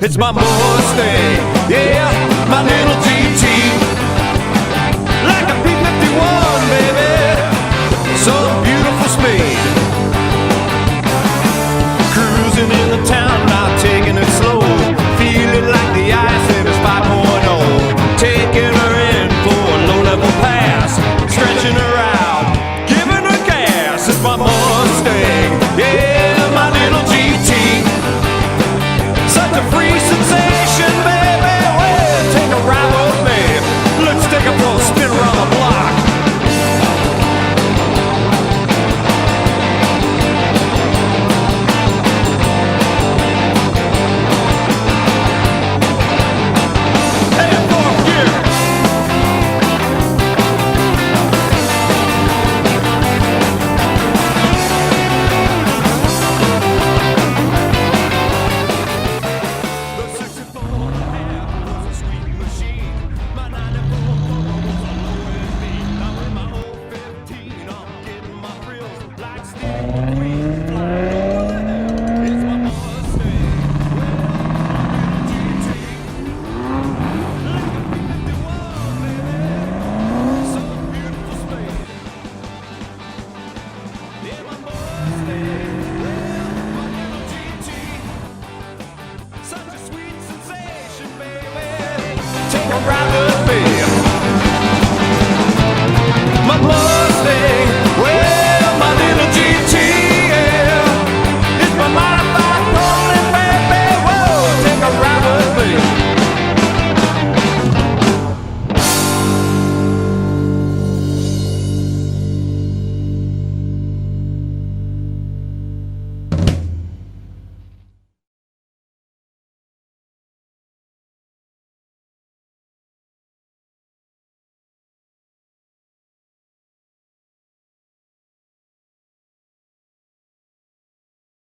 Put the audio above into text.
It's my Mustang, yeah, my little GT. Like a P-51, baby, so beautiful speed. Cruising in the town, now taking it slow. Feeling like the ISM 5.0. Taking her in for a low-level pass. Stretching her out, giving her gas. It's my Mustang, yeah, my little GT. Such a free sensation, baby. Well, take a ride with me. Let's take a full spin around the block. Hey, fourth gear.